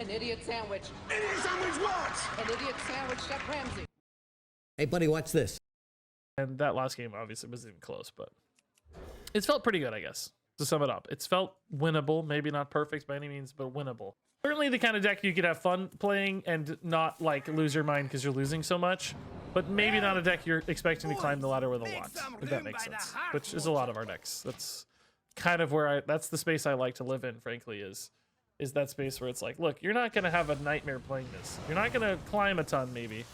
An idiot sandwich. Idiot sandwich what? An idiot sandwich, Chef Ramsay. Hey, buddy, watch this. And that last game obviously wasn't even close, but it's felt pretty good, I guess, to sum it up. It's felt winnable, maybe not perfect by any means, but winnable. Certainly the kind of deck you could have fun playing and not like lose your mind because you're losing so much, but maybe not a deck you're expecting to climb the ladder with a lot, if that makes sense, which is a lot of our decks. That's kind of where that's the space I like to live in, frankly, is that space where it's like, look, you're not going to have a nightmare playing this. You're not going to climb a ton, maybe,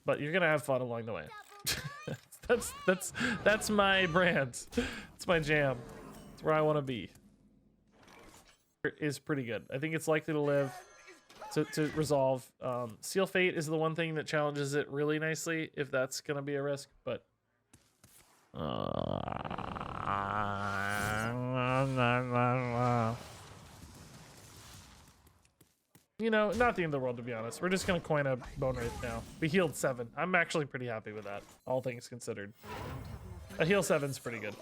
but you're going to have fun along the way. That's my brand. It's my jam. It's where I want to be. Is pretty good. I think it's likely to live, to resolve. Seal Fate is the one thing that challenges it really nicely, if that's going to be a risk, but you know, not the end of the world, to be honest. We're just going to coin a Bone Wraith now. We healed 7. I'm actually pretty happy with that, all things considered. A heal 7's pretty good.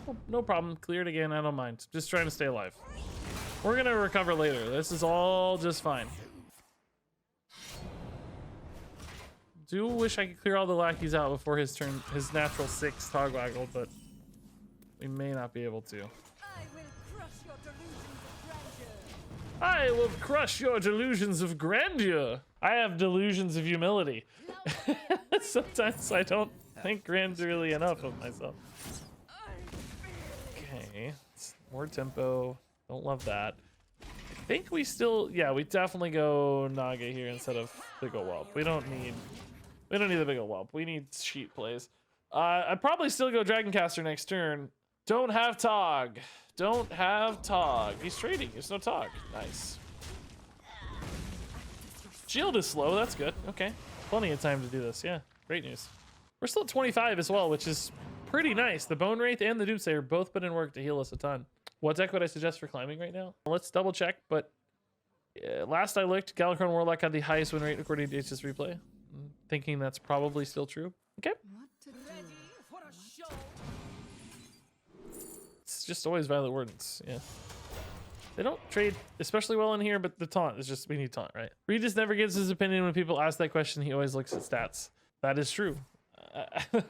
Oh, no problem. Cleared again. I don't mind. Just trying to stay alive. We're going to recover later. This is all just fine. Do wish I could clear all the lackeys out before his turn, his natural 6 Togwaggle, but we may not be able to. I will crush your delusions of grandeur. I have delusions of humility. Sometimes I don't think grandiosely enough of myself. Okay, more tempo. Don't love that. I think we still, yeah, we definitely go Naga here instead of Big ol' Whelp. We don't need the Big ol' Whelp. We need sheet plays. I'd probably still go Dragoncaster next turn. Don't have Tog. Don't have Tog. He's trading. There's no Tog. Nice. Shield is slow. That's good. Okay. Plenty of time to do this. Yeah. Great news. We're still at 25 as well, which is pretty nice. The Bone Wraith and the Doomsayer both put in work to heal us a ton. What deck would I suggest for climbing right now? Let's double check, but last I looked, Galakrone Warlock had the highest win rate according to HS Replay. I'm thinking that's probably still true. Okay. It's just always Violet Wardens, yeah. They don't trade especially well in here, but the taunt is just, we need taunt, right? Regis never gives his opinion when people ask that question. He always looks at stats. That is true.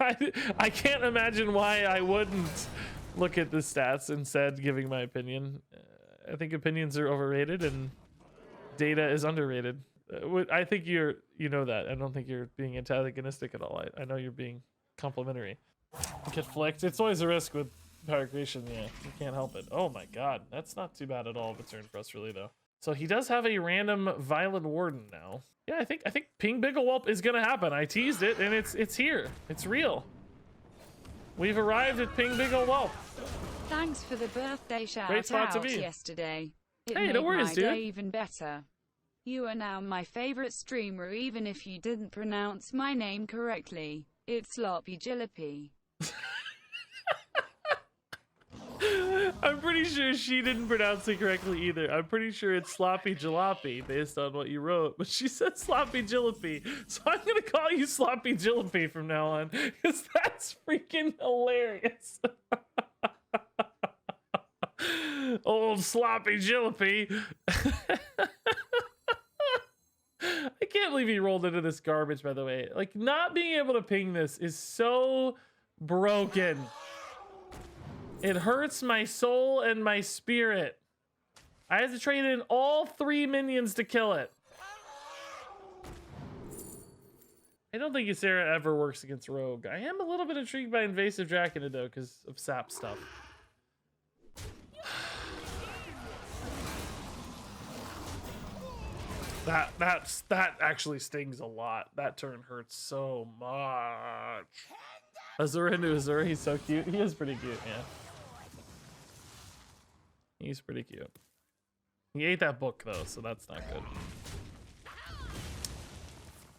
I can't imagine why I wouldn't look at the stats instead giving my opinion. I think opinions are overrated and data is underrated. I think you know that. I don't think you're being antagonistic at all. I know you're being complimentary. Get flicked. It's always a risk with power creation. Yeah, you can't help it. Oh my god, that's not too bad at all of a turn for us, really, though. So he does have a random Violent Warden now. Yeah, I think Ping Big ol' Whelp is gonna happen. I teased it, and it's here. It's real. We've arrived at Ping Big ol' Whelp. Thanks for the birthday shout Great spot to out be. yesterday. It Hey, made no worries, my dude. day even better. You are now my favorite streamer, even if you didn't pronounce my name correctly. It's Sloppy Jalopy. I'm pretty sure she didn't pronounce it correctly either. I'm pretty sure it's Sloppy Jalopy based on what you wrote, but she said Sloppy Jalopy. So I'm gonna call you Sloppy Jalopy from now on, because that's freaking hilarious. Old Sloppy Jalopy. I can't believe he rolled into this garbage, by the way. Like, not being able to ping this is so broken. It hurts my soul and my spirit. I had to trade in all 3 minions to kill it. I don't think Ysera ever works against Rogue. I am a little bit intrigued by Invasive Draconid, though, because of sap stuff. That actually stings a lot. That turn hurts so much. Azura into Azura, he's so cute. He is pretty cute, yeah. He's pretty cute. He ate that book though, so that's not good.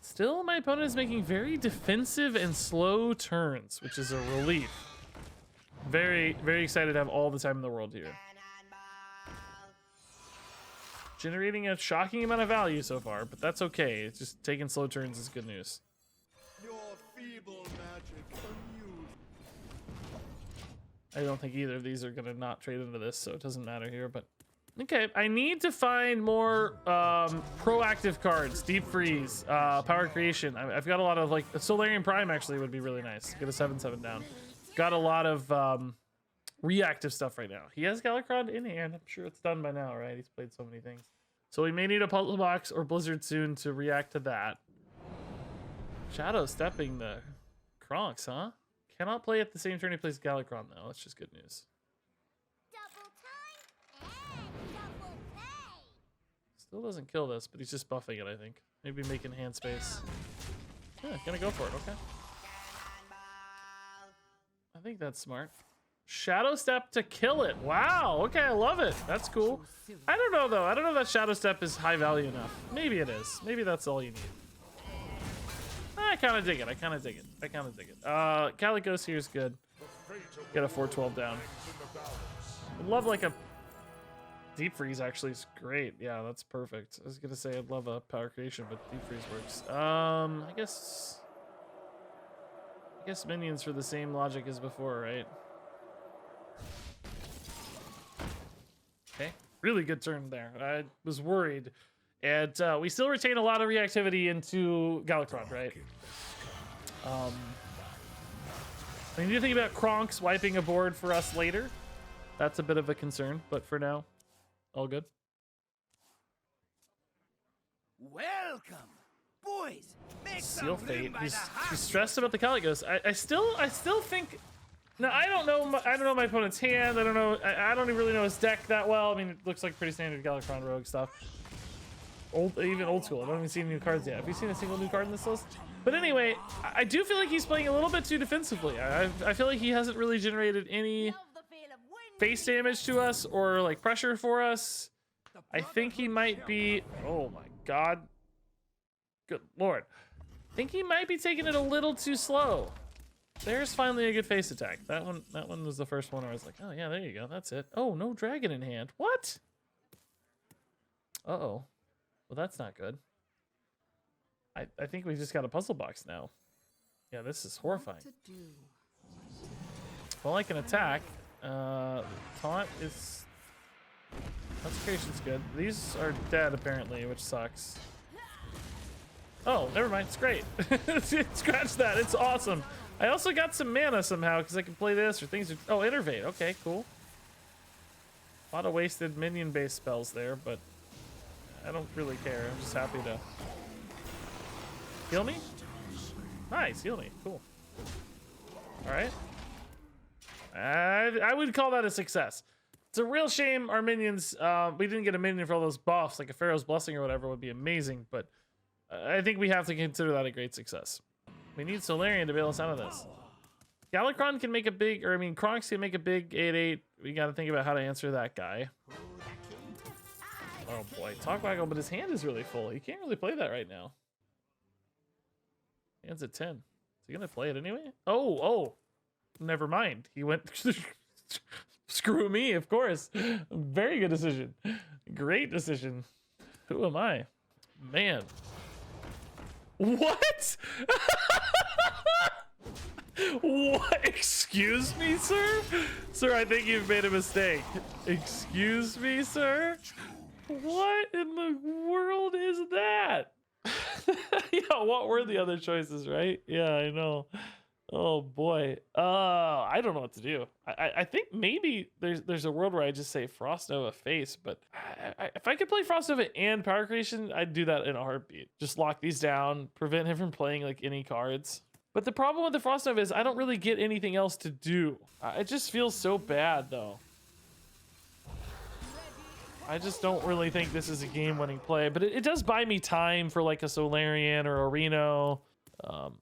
Still, my opponent is making very defensive and slow turns, which is a relief. Very, very excited to have all the time in the world here. Generating a shocking amount of value so far, but that's okay. It's just taking slow turns is good news. Your feeble magic amused. I don't think either of these are gonna not trade into this, so it doesn't matter here. But okay, I need to find more proactive cards. Deep Freeze, Power Creation. I've got a lot of like Solarian Prime actually would be really nice. Get a 7/7 down. Got a lot of reactive stuff right now. He has Galakron in hand. I'm sure it's done by now, right? He's played so many things. So we may need a puzzle box or Blizzard soon to react to that. Shadow stepping the Kronks, huh? Cannot play at the same turn he plays Galakron though. That's just good news. Double time and double pay. Still doesn't kill this, but he's just buffing it, I think. Maybe making hand space. Yeah, gonna go for it, okay. I think that's smart. Shadow Step to kill it. Wow, okay, I love it. That's cool. I don't know though. I don't know if that Shadow Step is high value enough. Maybe it is. Maybe that's all you need. I kind of dig it. I kind of dig it. I kind of dig it. Calicos here is good. Get a 412 down. I'd love like a Deep Freeze actually is great. Yeah, that's perfect. I was gonna say I'd love a Power Creation, but Deep Freeze works. I guess minions for the same logic as before, right? Okay, really good turn there. I was worried. And we still retain a lot of reactivity into Galakron, right? I mean, you think about Kronks wiping a board for us later. That's a bit of a concern, but for now, all good. Welcome, boys. Make Seal some Fate. room by He's the stressed about the Calicos. I still think. No, I don't know my opponent's hand. I don't know. I don't even really know his deck that well. I mean, it looks like pretty standard Galakron rogue stuff. Even old school. I don't even see any new cards yet. Have you seen a single new card in this list? But anyway, I do feel like he's playing a little bit too defensively. I feel like he hasn't really generated any face damage to us or like pressure for us. I think he might be. Oh my god. Good lord. I think he might be taking it a little too slow. There's finally a good face attack. That one was the first one where I was like, oh yeah, there you go. That's it. Oh, no dragon in hand. What? Uh-oh. Well, that's not good. I think we just got a puzzle box now. Yeah, this is horrifying. Well, I can attack. Taunt is... Consecration's good. These are dead, apparently, which sucks. Oh, never mind. It's great. Scratch that. It's awesome. I also got some mana somehow, because I can play this or things... Oh, Innervate. Okay, cool. A lot of wasted minion-based spells there, but... I don't really care. I'm just happy to heal me. Nice, heal me. Cool. All right. I would call that a success. It's a real shame our minions. We didn't get a minion for all those buffs, like a Pharaoh's Blessing or whatever would be amazing. But I think we have to consider that a great success. We need Solarian to bail us out of this. Galakron can make a big, or I mean, Kronks can make a big 8/8. We got to think about how to answer that guy. Oh boy, talk waggle, but his hand is really full. He can't really play that right now. Hand's at 10. Is he gonna play it anyway? Oh, never mind. He went, screw me, of course. Very good decision. Great decision. Who am I? Man. What? What? Excuse me, sir? Sir, I think you've made a mistake. Excuse me, sir? What in the world is that? Yeah, what were the other choices, right? Yeah, I know. Oh boy. I don't know what to do. I think maybe there's a world where I just say Frost Nova face, but if I could play Frost Nova and Power Creation, I'd do that in a heartbeat. Just lock these down, prevent him from playing like any cards. But the problem with the Frost Nova is I don't really get anything else to do. It just feels so bad though. I just don't really think this is a game-winning play, but it does buy me time for like a Solarian or a Reno.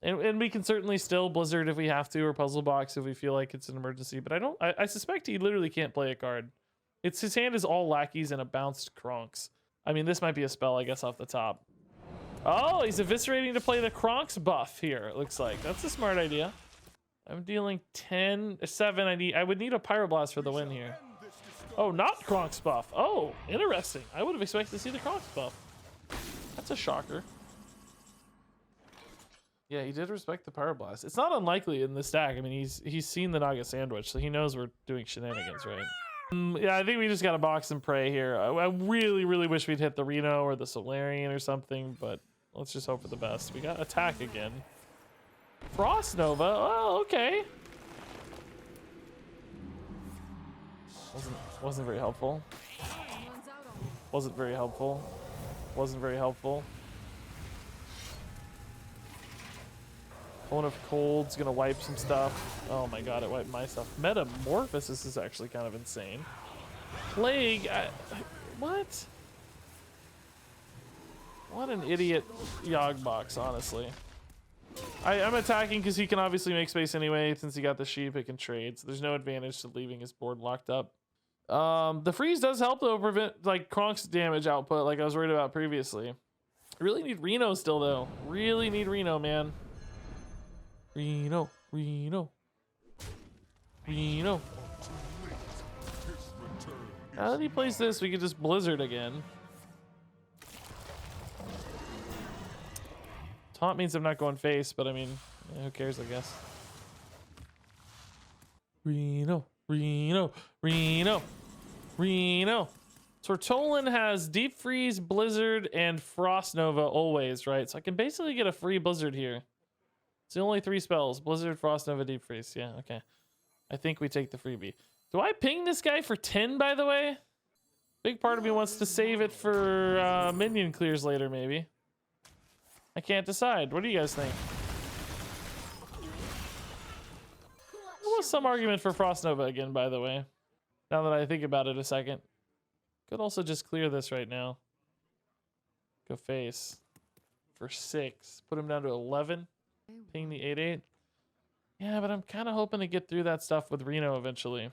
And we can certainly still Blizzard if we have to, or Puzzle Box if we feel like it's an emergency, but I suspect he literally can't play a card. His hand is all lackeys and a bounced Kronks. I mean, this might be a spell, I guess, off the top. Oh, he's eviscerating to play the Kronks buff here, it looks like. That's a smart idea. I'm dealing 7. I would need a Pyroblast for the win here. Oh, not Kronks buff. Oh, interesting. I would have expected to see the Kronks buff. That's a shocker. Yeah, he did respect the Power Blast. It's not unlikely in this stack. I mean, he's seen the Naga Sandwich, so he knows we're doing shenanigans, right? Yeah, I think we just got to box and pray here. I really, really wish we'd hit the Reno or the Solarian or something, but let's just hope for the best. We got attack again. Frost Nova. Oh, okay. Wasn't very helpful. Wasn't very helpful. Wasn't very helpful. One of Cold's gonna wipe some stuff. Oh my god, it wiped my stuff. Metamorphosis is actually kind of insane. Plague, what? What an idiot Yogg box, honestly. I'm attacking because he can obviously make space anyway. Since he got the sheep, it can trade. So there's no advantage to leaving his board locked up. The freeze does help though, prevent like Kronk's damage output like I was worried about previously. I really need Reno still though. Really need Reno, man. Reno. Now that he plays this, we could just Blizzard again. Taunt means I'm not going face, but I mean, yeah, who cares, I guess. Reno. Tortolin has Deep Freeze, Blizzard, and Frost Nova always, right? So I can basically get a free Blizzard here. It's the only 3 spells. Blizzard, Frost Nova, Deep Freeze. Yeah, okay. I think we take the freebie. Do I ping this guy for 10, by the way? Big part of me wants to save it for minion clears later, maybe. I can't decide. What do you guys think? There was some argument for Frost Nova again, by the way. Now that I think about it a second. Could also just clear this right now. Go face. For 6. Put him down to 11. Ping the 8/8. Yeah, but I'm kind of hoping to get through that stuff with Reno eventually.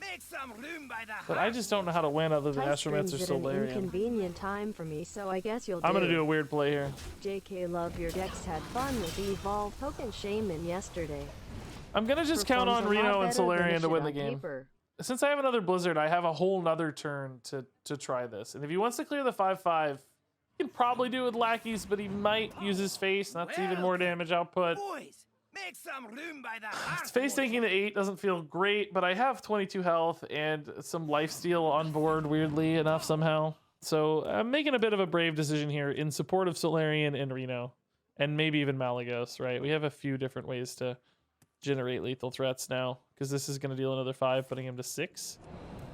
Make some room by the But I just don't know how to win other than Astromancer or Solarian. Inconvenient time for me, so I guess you'll I'm gonna do a weird play here. JK, love your decks had fun with Evolve Token Shaman yesterday. I'm gonna just count on Reno and Solarian to win the game. Paper. Since I have another Blizzard, I have a whole nother turn to try this. And if he wants to clear the 5/5, he can probably do it with lackeys, but he might use his face, and that's even more damage output. boys. Make some room by the Face taking to 8 doesn't feel great, but I have 22 health and some lifesteal on board, weirdly enough, somehow. So I'm making a bit of a brave decision here in support of Solarian and Reno, and maybe even Malagos, right? We have a few different ways to generate lethal threats now, because this is going to deal another 5, putting him to 6.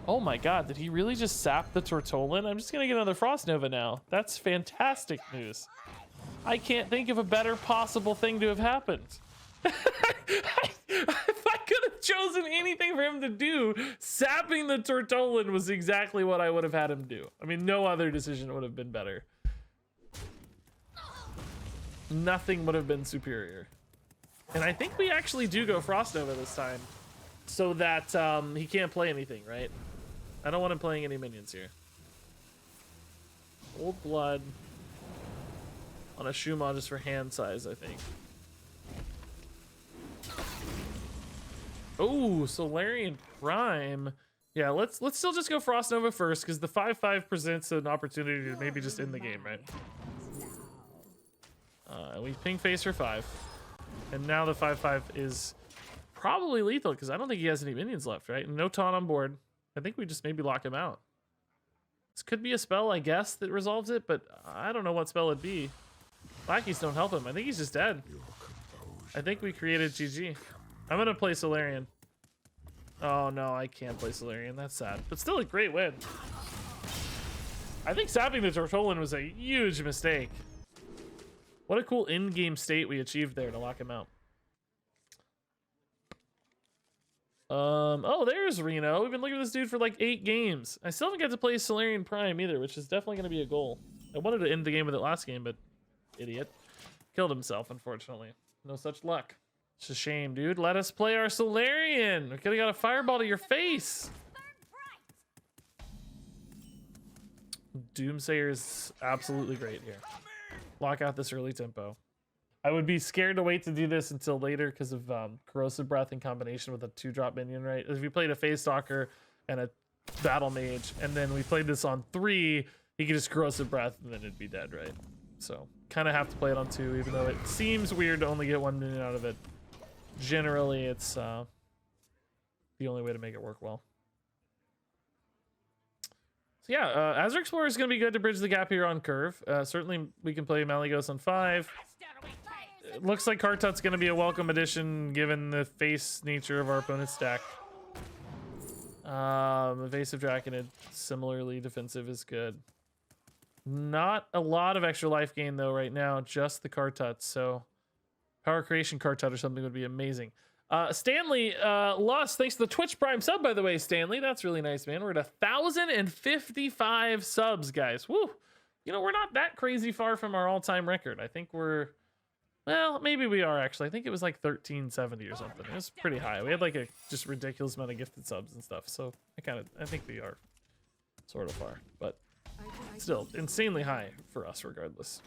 Oh my god, did he really just sap the Tortolin? I'm just going to get another Frost Nova now. That's fantastic news. I can't think of a better possible thing to have happened. If I could have chosen anything for him to do, sapping the Tortolin was exactly what I would have had him do. I mean, no other decision would have been better. Nothing would have been superior. And I think we actually do go Frost Nova this time, so that he can't play anything, right? I don't want him playing any minions here. Old Blood on a Shumon just for hand size, I think. Oh, Solarian Prime. Yeah, let's still just go Frost Nova first, because the 5/5 presents an opportunity to maybe just end the game, right? We ping face for 5. And now the 5/5 is probably lethal, because I don't think he has any minions left, right? And no taunt on board. I think we just maybe lock him out. This could be a spell, I guess, that resolves it, but I don't know what spell it'd be. Lackeys don't help him. I think he's just dead. I think we created GG. I'm gonna play Solarian. Oh no, I can't play Solarian. That's sad, but still a great win. I think sapping the Tortolin was a huge mistake. What a cool in-game state we achieved there to lock him out. Oh, there's Reno. We've been looking at this dude for like 8 games. I still haven't got to play Solarian Prime either, which is definitely going to be a goal. I wanted to end the game with it last game, but idiot. Killed himself, unfortunately. No such luck. It's a shame, dude. Let us play our Solarian. We could have got a fireball to your face. Doomsayer is absolutely great here. Lock out this early tempo. I would be scared to wait to do this until later because of Corrosive Breath in combination with a 2-drop minion, right? If we played a Phase Stalker and a Battle Mage, and then we played this on 3, he could just Corrosive Breath and then it'd be dead, right? So kind of have to play it on 2, even though it seems weird to only get 1 minion out of it. Generally, it's the only way to make it work well. So yeah, Azure Explorer is going to be good to bridge the gap here on curve. Certainly, we can play Malygos on 5. It looks like Kartut's going to be a welcome addition given the face nature of our opponent's stack. Evasive Draconid, similarly defensive, is good. Not a lot of extra life gain though right now, just the Kartut. So Power Creation Kartut or something would be amazing. Stanley lost thanks to the Twitch Prime sub, by the way, Stanley. That's really nice, man. We're at 1,055 subs, guys. Woo! You know, we're not that crazy far from our all-time record. I think we're, well, maybe we are actually. I think it was like 1370 or something. It was pretty high. We had like a just ridiculous amount of gifted subs and stuff. So I think we are sort of far, but still insanely high for us regardless.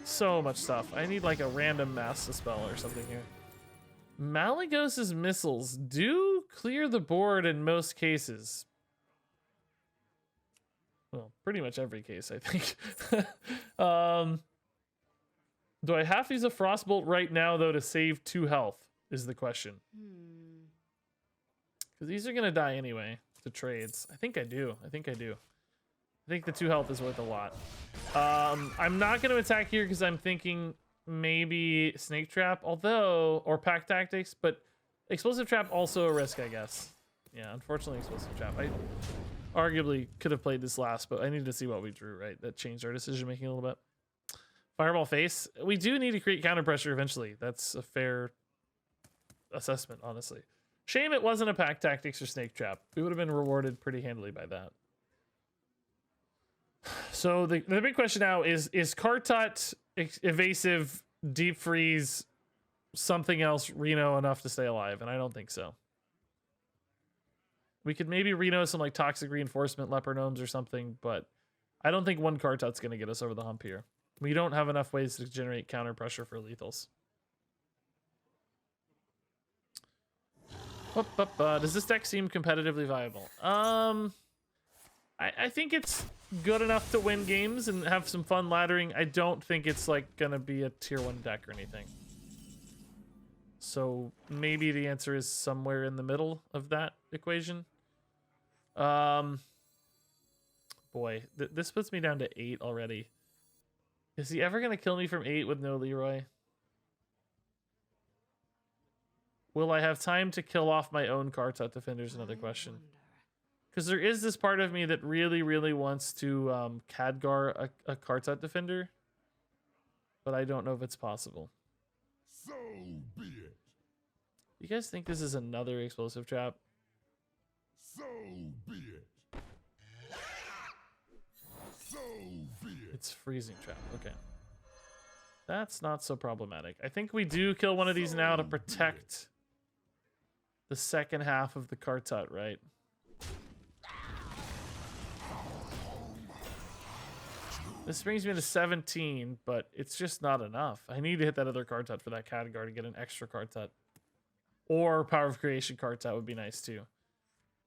So much stuff. I need like a random mass dispel or something here. Malygos's missiles do clear the board in most cases. Well, pretty much every case, I think. Do I have to use a Frostbolt right now, though, to save 2 health, is the question. Because these are going to die anyway to trades. I think I do. I think the 2 health is worth a lot. I'm not going to attack here because I'm thinking maybe Snake Trap, or Pack Tactics, but Explosive Trap also a risk, I guess. Yeah, unfortunately, Explosive Trap. I arguably could have played this last, but I needed to see what we drew, right? That changed our decision making a little bit. Fireball Face. We do need to create counter pressure eventually. That's a fair assessment, honestly. Shame it wasn't a Pack Tactics or Snake Trap. We would have been rewarded pretty handily by that. So the big question now is Kartut, Evasive, Deep Freeze, something else Reno enough to stay alive? And I don't think so. We could maybe Reno some like Toxic Reinforcement, Leper Gnomes or something, but I don't think one Kartut's going to get us over the hump here. We don't have enough ways to generate counter pressure for lethals. Does this deck seem competitively viable? I think it's good enough to win games and have some fun laddering. I don't think it's like gonna be a tier 1 deck or anything. So maybe the answer is somewhere in the middle of that equation. Boy, this puts me down to 8 already. Is he ever gonna kill me from 8 with no Leroy? Will I have time to kill off my own Kartut Defender is another question. Because there is this part of me that really, really wants to Khadgar a Kartut Defender. But I don't know if it's possible. So be it. You guys think this is another Explosive Trap? So be it. So be it. It's Freezing Trap. Okay. That's not so problematic. I think we do kill one of these now to protect the second half of the Kartut, right? This brings me to 17, but it's just not enough. I need to hit that other Kartut for that Khadgar to get an extra Kartut. Or Power of Creation Kartut would be nice too.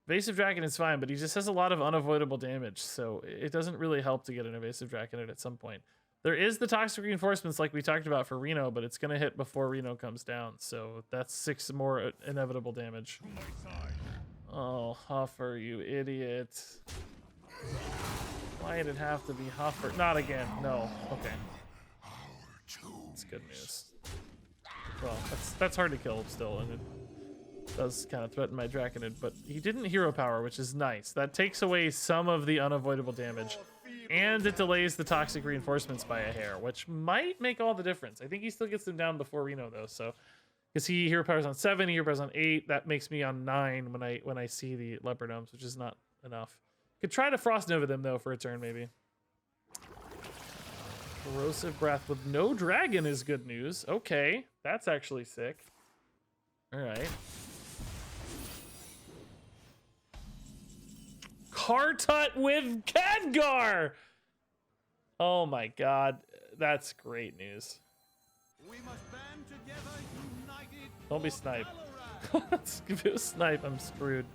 Evasive Dragon is fine, but he just has a lot of unavoidable damage, so it doesn't really help to get an Evasive Dragon at some point. There is the Toxic Reinforcements like we talked about for Reno, but it's going to hit before Reno comes down, so that's 6 more inevitable damage. Oh, Huffer, you idiot. Why did it have to be Huffer? Not again. No. Okay. That's good news. Well, that's hard to kill still, and it does kind of threaten my Draconid, but he didn't Hero Power, which is nice. That takes away some of the unavoidable damage, and it delays the Toxic Reinforcements by a hair, which might make all the difference. I think he still gets them down before Reno, though, so... Because he Hero Powers on 7, he Hero Powers on 8, that makes me on 9 when I see the Leper Gnomes, which is not enough. Could try to Frost Nova them, though, for a turn, maybe. Corrosive Breath with no dragon is good news. Okay, that's actually sick. All right. Kartut with Khadgar! Oh my god, that's great news. We must band together, united. Don't be sniped. If it was snipe, I'm screwed.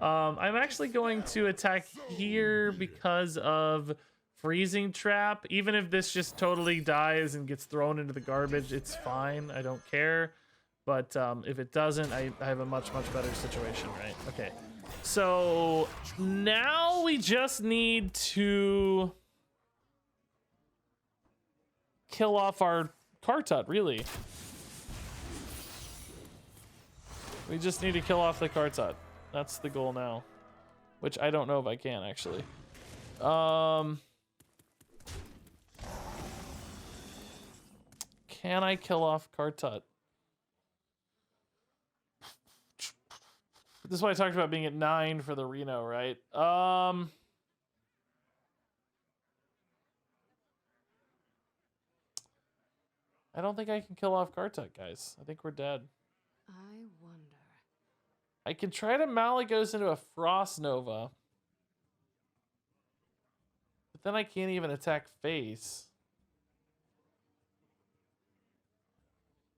I'm actually going to attack here because of freezing trap. Even if this just totally dies and gets thrown into the garbage, it's fine. I don't care. But if it doesn't, I have a much better situation, right? Okay. So now we just need to kill off our Kartut, really. We just need to kill off the Kartut. That's the goal now. Which I don't know if I can, actually. Can I kill off Kartut? This is why I talked about being at 9 for the Reno, right? I don't think I can kill off Kartut, guys. I think we're dead. I wonder. I can try to Malagos into a Frost Nova. But then I can't even attack face.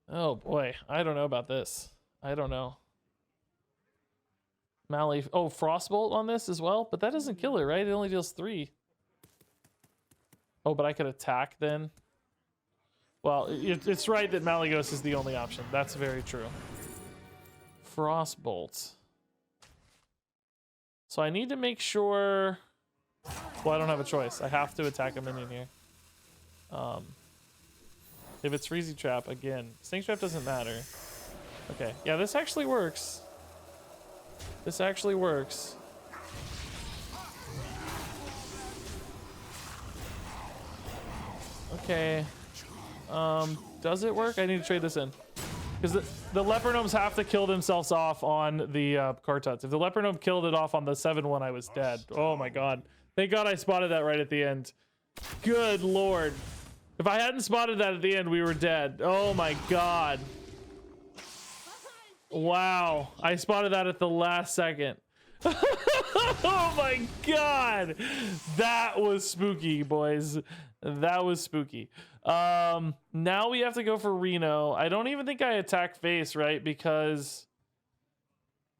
Oh boy, I don't know about this. I don't know. Mally, oh, Frostbolt on this as well? But that doesn't kill it, right? It only deals 3. Oh, but I could attack then? Well, it's right that Malagos is the only option. That's very true. Frostbolt. So I need to make sure... Well, I don't have a choice. I have to attack a minion here. If it's Freezy Trap, again, Snake Trap doesn't matter. Okay, yeah, this actually works. This actually works. Okay. Does it work? I need to trade this in. Because the Leper Gnomes have to kill themselves off on the Kartuts. If the Leper Gnome killed it off on the 7-1, I was dead. Oh my god. Thank god I spotted that right at the end. Good lord. If I hadn't spotted that at the end, we were dead. Oh my god. Wow. I spotted that at the last second. Oh my god. That was spooky, boys. That was spooky. Now we have to go for Reno. I don't even think I attack face, right? Because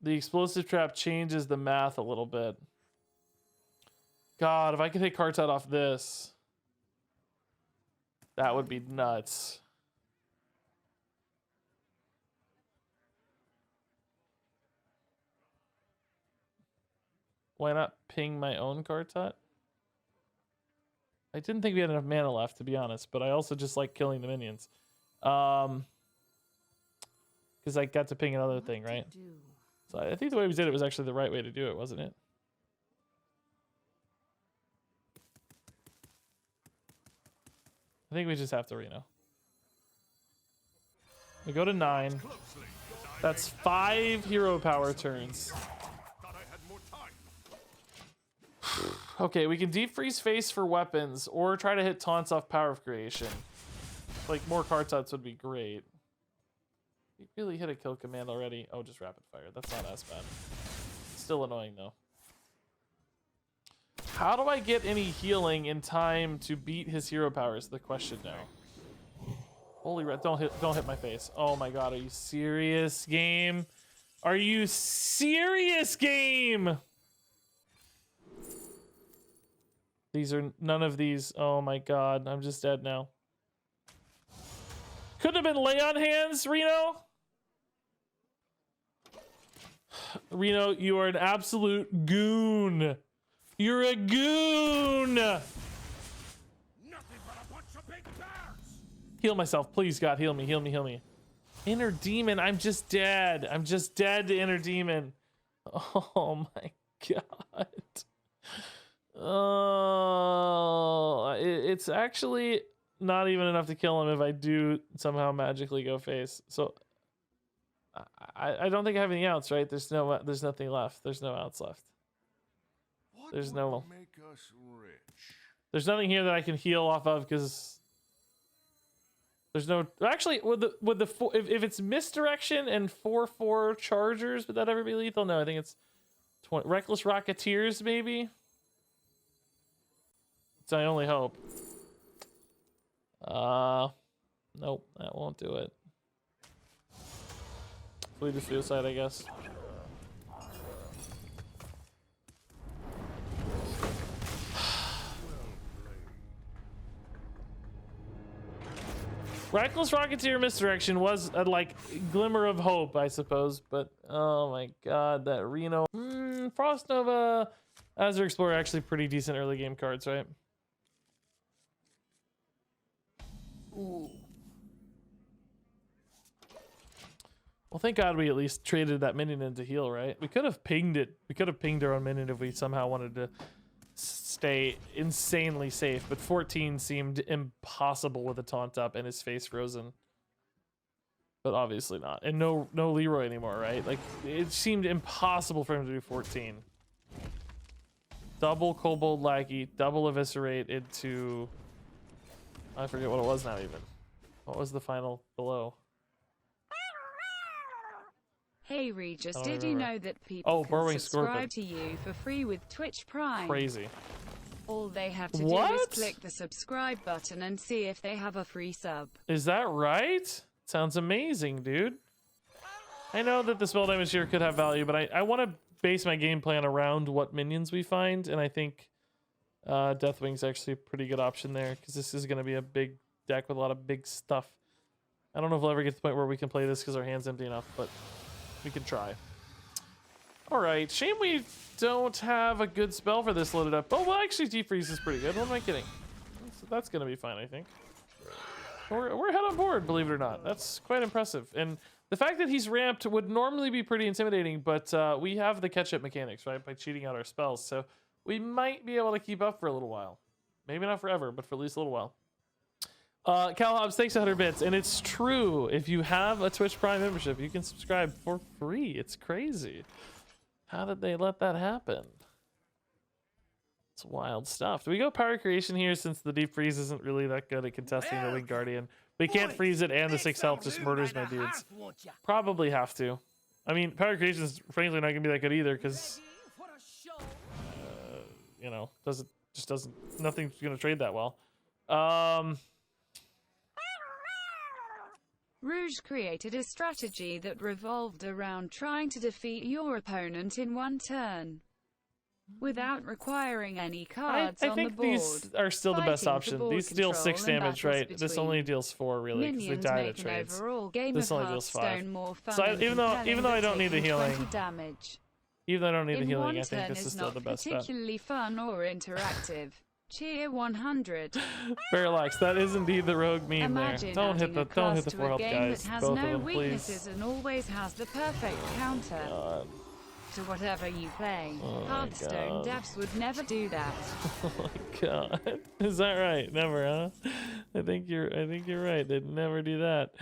the explosive trap changes the math a little bit. God, if I could hit Kartut off this, that would be nuts. Why not ping my own Kartut? I didn't think we had enough mana left, to be honest, but I also just like killing the minions. Because I got to ping another thing, right? So I think the way we did it was actually the right way to do it, wasn't it? I think we just have to Reno. We go to 9. That's 5 hero power turns. Okay, we can deep freeze face for weapons or try to hit taunts off power of creation. Like more Kartuts would be great. We really hit a kill command already. Oh, just rapid fire. That's not as bad. Still annoying though. How do I get any healing in time to beat his hero power is the question now. Holy red, don't hit my face. Oh my god, are you serious, game? Are you serious, game? These are none of these. Oh my god, I'm just dead now. Couldn't have been lay on hands, Reno. Reno, you are an absolute goon. You're a goon. Nothing but a bunch of big bears. Heal myself, please, God, heal me, heal me, heal me. Inner demon, I'm just dead. I'm just dead to inner demon. Oh my god. Oh, it's actually not even enough to kill him if I do somehow magically go face. So I don't think I have any outs, right? There's nothing left. There's no outs left. There's no. Make us rich. There's nothing here that I can heal off of because there's no. Actually, if it's misdirection and 4/4 chargers, would that ever be lethal? No, I think it's 20, reckless rocketeers maybe. It's my only hope. Nope, that won't do it. Flee to suicide, I guess. Reckless Rocketeer misdirection was a like glimmer of hope, I suppose, but oh my god, that Reno. Frost Nova, Azure Explorer, actually pretty decent early game cards, right? Ooh. Well, thank God we at least traded that minion into heal, right? We could have pinged it. We could have pinged our own minion if we somehow wanted to stay insanely safe, but 14 seemed impossible with a taunt up and his face frozen. But obviously not. And no Leroy anymore, right? Like, it seemed impossible for him to do 14. Double Kobold Lackey, double Eviscerate into... I forget what it was now even. What was the final below? Hey Regis, I don't did you remember. know that people Oh, can Burrowing subscribe Scorpion. to you for free with Twitch Prime? Crazy. All they have to do What? is click the subscribe button and see if they have a free sub. Is that right? Sounds amazing, dude. I know that the spell damage here could have value, but I want to base my game plan around what minions we find, and I think Deathwing's actually a pretty good option there, because this is going to be a big deck with a lot of big stuff. I don't know if we'll ever get to the point where we can play this because our hand's empty enough, but we can try. All right, shame we don't have a good spell for this loaded up. Oh, well, actually, Defreeze is pretty good. What am I kidding? That's going to be fine, I think. We're head on board, believe it or not. That's quite impressive. And the fact that he's ramped would normally be pretty intimidating, but we have the catch-up mechanics, right, by cheating out our spells. So we might be able to keep up for a little while. Maybe not forever, but for at least a little while. Cal Hobbs, thanks 100 bits. And it's true, if you have a Twitch Prime membership, you can subscribe for free. It's crazy. How did they let that happen? It's wild stuff. Do we go Power Creation here since the Deep Freeze isn't really that good at contesting the Winged Guardian? We can't freeze it and the 6 health just murders my dudes. Probably have to. I mean, Power Creation is frankly not going to be that good either because, you know, nothing's going to trade that well. Rouge created a strategy that revolved around trying to defeat your opponent in one turn without requiring any cards I on the think board. these are still the best Fighting for option. board These deal 6 control and damage, battles right? This between only deals 4, really, because they minions die to make an trades. overall game This of only deals 5. Hearthstone more fun So and even though compelling I than don't need the taking 20 healing, damage. even though I don't need the In healing, one I think turn this is still not the best bet. particularly fun or interactive. Cheer 100. Parallax, that is indeed the rogue meme Imagine there. Don't hit adding the a class to 4 a health game guys. that has Both no of them, weaknesses please. and always has the perfect counter to whatever you play. Oh my Hearthstone God. devs would never do that. Oh my god. Is that right? Never, huh? I think you're right. They'd never do that.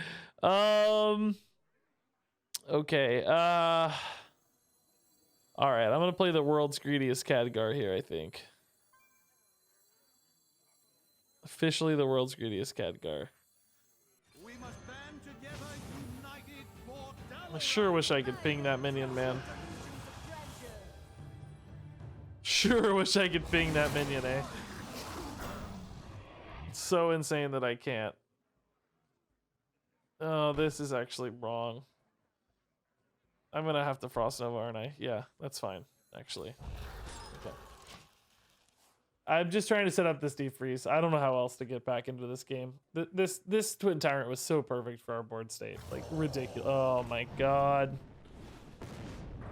Okay. All right, I'm going to play the world's greediest Khadgar here, I think. Officially the world's greediest Khadgar. We must band together, united for I sure wish I could ping that minion, man. Sure wish I could ping that minion, eh? It's so insane that I can't. Oh, this is actually wrong. I'm gonna have to Frost Nova, aren't I? Yeah, that's fine, actually. Okay. I'm just trying to set up this defreeze. I don't know how else to get back into this game. This Twin Tyrant was so perfect for our board state. Like, ridiculous. Oh my god.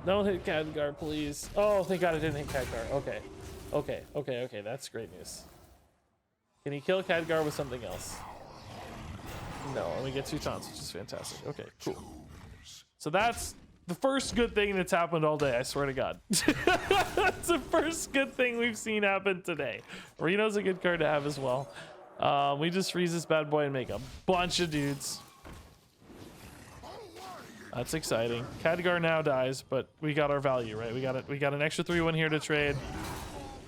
Don't hit Khadgar, please. Oh, thank god I didn't hit Khadgar. Okay. Okay, that's great news. Can he kill Khadgar with something else? No, and we get 2 taunts, which is fantastic. Okay, cool. So that's the first good thing that's happened all day, I swear to God. That's the first good thing we've seen happen today. Reno's a good card to have as well. We just freeze this bad boy and make a bunch of dudes. That's exciting. Khadgar now dies, but we got our value, right? We got an extra 3-1 here to trade.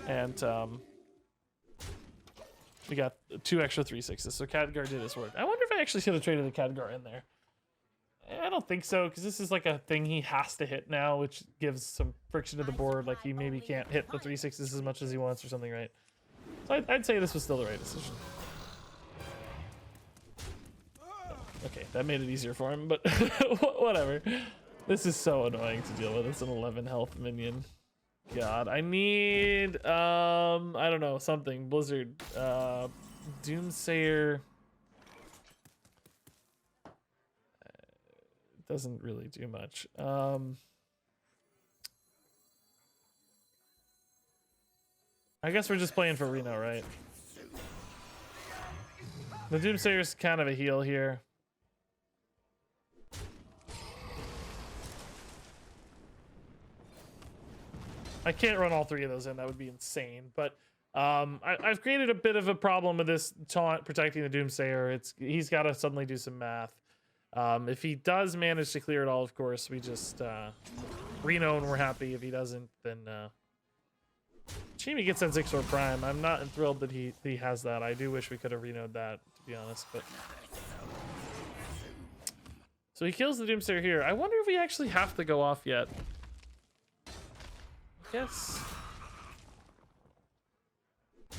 And we got 2 extra 3/6s. So Khadgar did his work. I wonder if I actually should have traded the Khadgar in there. I don't think so, because this is like a thing he has to hit now, which gives some friction to the board. Like he maybe can't hit the 3/6s as much as he wants or something, right? So I'd say this was still the right decision. Okay, that made it easier for him, but whatever. This is so annoying to deal with. It's an 11 health minion. God, I need, I don't know, something. Blizzard, Doomsayer. doesn't really do much. I guess we're just playing for Reno, right? The Doomsayer's kind of a heal here. I can't run all three of those in. That would be insane. But I've created a bit of a problem with this taunt protecting the Doomsayer. He's got to suddenly do some math. If he does manage to clear it all, of course, we just Reno and we're happy. If he doesn't, then Chimi gets that Zixor Prime. I'm not thrilled that he has that. I do wish we could have Reno'd that, to be honest. But so he kills the Doomsayer here. I wonder if we actually have to go off yet. I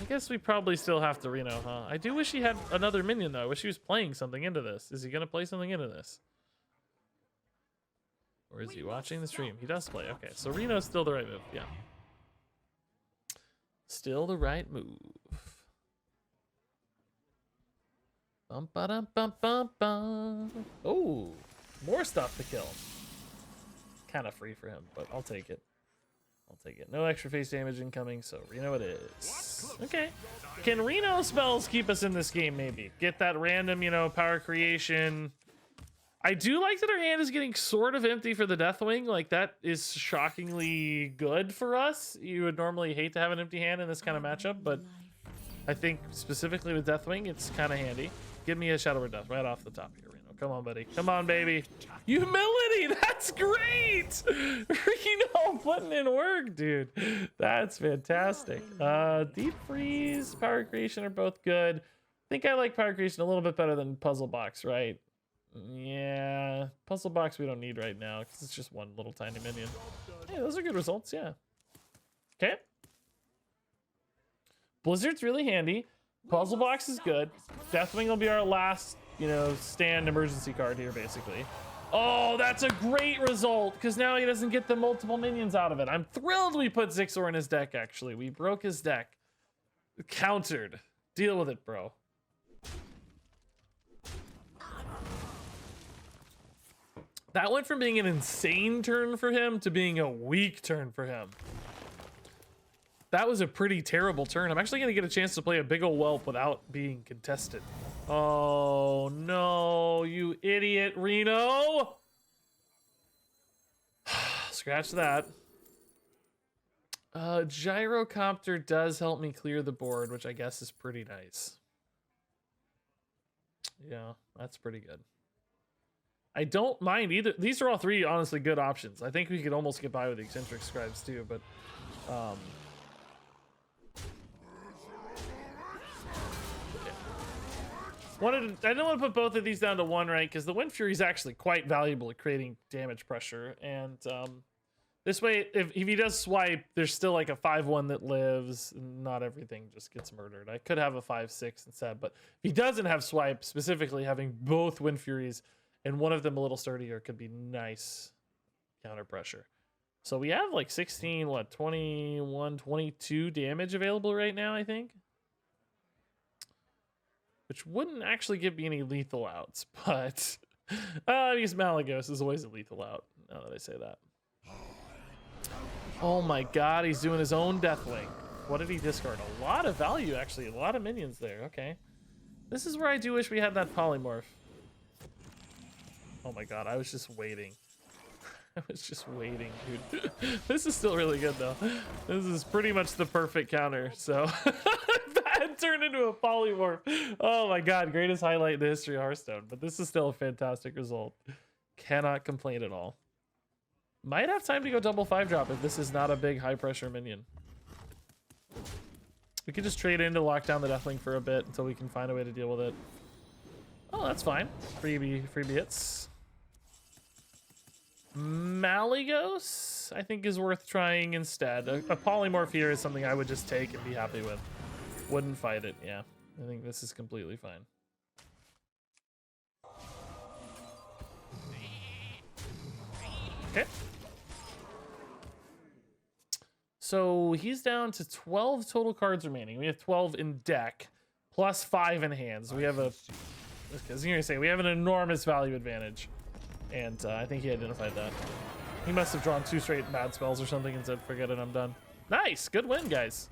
guess we probably still have to Reno, huh? I do wish he had another minion, though. I wish he was playing something into this. Is he going to play something into this? Or is he watching the stream? He does play. Okay, so Reno's still the right move. Yeah. Still the right move. Bum ba dum bum bum bum. Oh, more stuff to kill. Kind of free for him, but I'll take it. I'll take it. No extra face damage incoming, so Reno it is. Okay. Can Reno spells keep us in this game, maybe? Get that random, you know, power creation. I do like that our hand is getting sort of empty for the Deathwing. Like, that is shockingly good for us. You would normally hate to have an empty hand in this kind of matchup, but I think specifically with Deathwing, it's kind of handy. Give me a Shadow Word Death right off the top here, Reno. Come on, buddy. Come on, baby. Humility! That's great! Reno putting in work, dude. That's fantastic. Deep Freeze, Power Creation are both good. I think I like Power Creation a little bit better than Puzzle Box, right? Yeah. Puzzle Box we don't need right now because it's just one little tiny minion. Hey, those are good results, yeah. Okay. Blizzard's really handy. Puzzle Box is good. Deathwing will be our last, you know, stand emergency card here, basically. Oh, that's a great result, because now he doesn't get the multiple minions out of it. I'm thrilled we put Zixor in his deck, actually. We broke his deck. Countered. Deal with it, bro. That went from being an insane turn for him to being a weak turn for him. That was a pretty terrible turn. I'm actually going to get a chance to play a big ol' whelp without being contested. Oh, no, you idiot, Reno. Scratch that. Gyrocopter does help me clear the board, which I guess is pretty nice. Yeah, that's pretty good. I don't mind either. These are all three honestly good options. I think we could almost get by with the eccentric scribes too, but I don't want to put both of these down to one, right? Because the Wind Fury is actually quite valuable at creating damage pressure. And this way, if he does swipe, there's still like a 5/1 that lives. Not everything just gets murdered. I could have a 5/6 instead. But if he doesn't have swipe, specifically having both Wind Furies and one of them a little sturdier could be nice counter pressure. So we have like 16, 21, 22 damage available right now, I think. Which wouldn't actually give me any lethal outs, but I guess Malagos is always a lethal out, now that I say that. Oh my god, he's doing his own Deathwing. What did he discard? A lot of value, actually. A lot of minions there. Okay. This is where I do wish we had that polymorph. Oh my god, I was just waiting. I was just waiting, dude. This is still really good, though. This is pretty much the perfect counter, so... that turned into a polymorph. Oh my god, greatest highlight in the history of Hearthstone. But this is still a fantastic result. Cannot complain at all. Might have time to go double 5-drop if this is not a big high-pressure minion. We could just trade in to lock down the Deathwing for a bit until we can find a way to deal with it. Oh, that's fine. Freebie hits. Malagos, I think, is worth trying instead. A polymorph here is something I would just take and be happy with. Wouldn't fight it, yeah. I think this is completely fine. Okay. So he's down to 12 total cards remaining. We have 12 in deck, plus 5 in hands. We have a... I was gonna say, we have an enormous value advantage. And I think he identified that. He must have drawn 2 straight bad spells or something and said, forget it, I'm done. Nice, good win, guys.